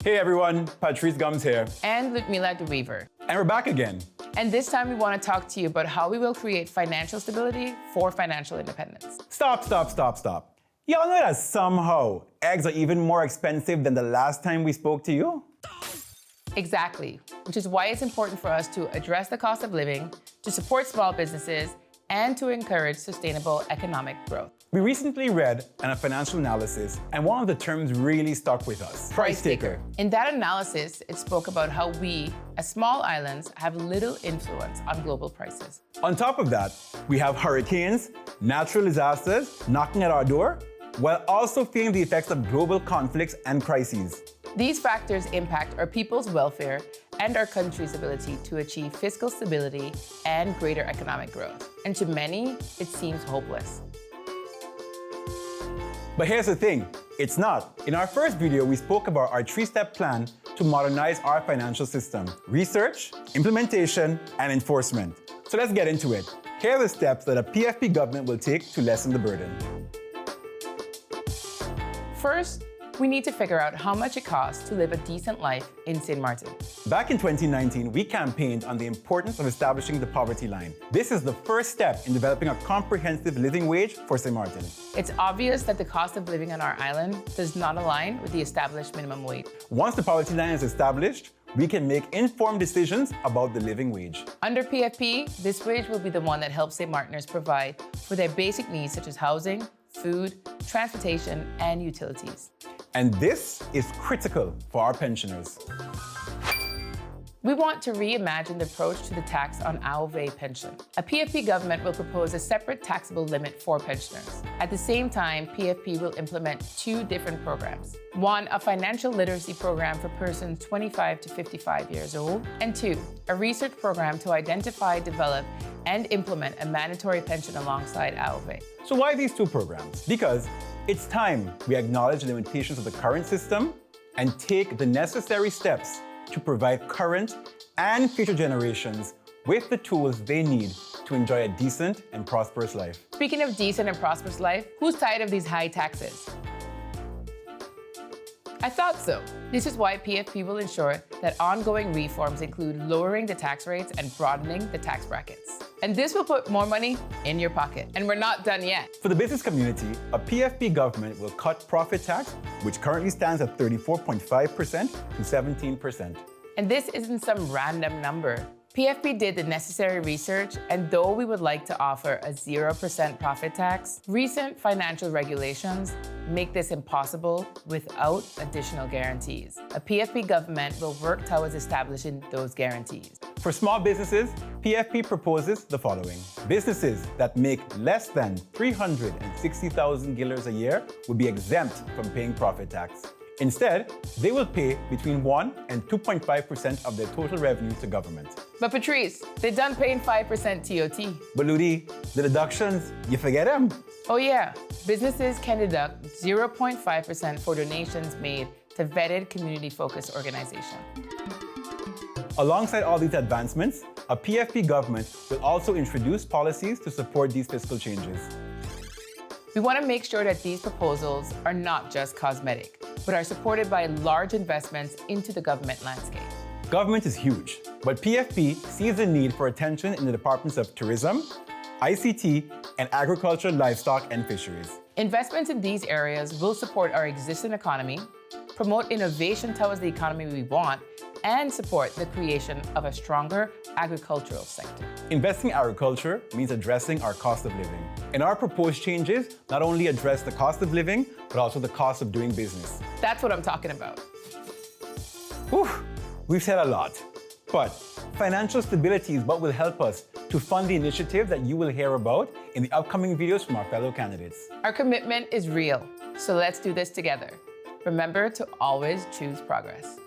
Hey everyone, Patrice Gumbs here. And Ludmila the Weever. And we're back again. And this time we want to talk to you about how we will create financial stability for financial independence. Stop. Y'all know that somehow eggs are even more expensive than the last time we spoke to you? Exactly, which is why it's important for us to address the cost of living, to support small businesses, and to encourage sustainable economic growth. We recently read a financial analysis, and one of the terms really stuck with us. Price taker. In that analysis, it spoke about how we, as small islands, have little influence on global prices. On top of that, we have hurricanes, natural disasters knocking at our door, while also feeling the effects of global conflicts and crises. These factors impact our people's welfare and our country's ability to achieve fiscal stability and greater economic growth. And to many, it seems hopeless. But here's the thing, it's not. In our first video, we spoke about our three-step plan to modernize our financial system: research, implementation, and enforcement. So let's get into it. Here are the steps that a PFP government will take to lessen the burden. First, we need to figure out how much it costs to live a decent life in St. Martin. Back in 2019, we campaigned on the importance of establishing the poverty line. This is the first step in developing a comprehensive living wage for St. Martin. It's obvious that the cost of living on our island does not align with the established minimum wage. Once the poverty line is established, we can make informed decisions about the living wage. Under PFP, this wage will be the one that helps St. Martiners provide for their basic needs such as housing, food, transportation, and utilities. And this is critical for our pensioners. We want to reimagine the approach to the tax on AOV pension. A PFP government will propose a separate taxable limit for pensioners. At the same time, PFP will implement two different programs. One, a financial literacy program for persons 25 to 55 years old. And two, a research program to identify, develop, and implement a mandatory pension alongside AOV. So why these two programs? Because it's time we acknowledge the limitations of the current system and take the necessary steps to provide current and future generations with the tools they need to enjoy a decent and prosperous life. Speaking of decent and prosperous life, who's tired of these high taxes? I thought so. This is why PFP will ensure that ongoing reforms include lowering the tax rates and broadening the tax brackets. And this will put more money in your pocket. And we're not done yet. For the business community, a PFP government will cut profit tax, which currently stands at 34.5% to 17%. And this isn't some random number. PFP did the necessary research, and though we would like to offer a 0% profit tax, recent financial regulations make this impossible without additional guarantees. A PFP government will work towards establishing those guarantees. For small businesses, PFP proposes the following. Businesses that make less than 360,000 gilers a year will be exempt from paying profit tax. Instead, they will pay between 1 and 2.5% of their total revenue to government. But Patrice, they're done paying 5% TOT. But Ludi, the deductions, you forget them. Oh yeah, businesses can deduct 0.5% for donations made to vetted community-focused organizations. Alongside all these advancements, a PFP government will also introduce policies to support these fiscal changes. We want to make sure that these proposals are not just cosmetic, but are supported by large investments into the government landscape. Government is huge, but PFP sees the need for attention in the departments of tourism, ICT, and agriculture, livestock, and fisheries. Investments in these areas will support our existing economy, promote innovation towards the economy we want, and support the creation of a stronger agricultural sector. Investing in agriculture means addressing our cost of living. And our proposed changes not only address the cost of living, but also the cost of doing business. That's what I'm talking about. Whew, we've said a lot. But financial stability is what will help us to fund the initiative that you will hear about in the upcoming videos from our fellow candidates. Our commitment is real, so let's do this together. Remember to always choose progress.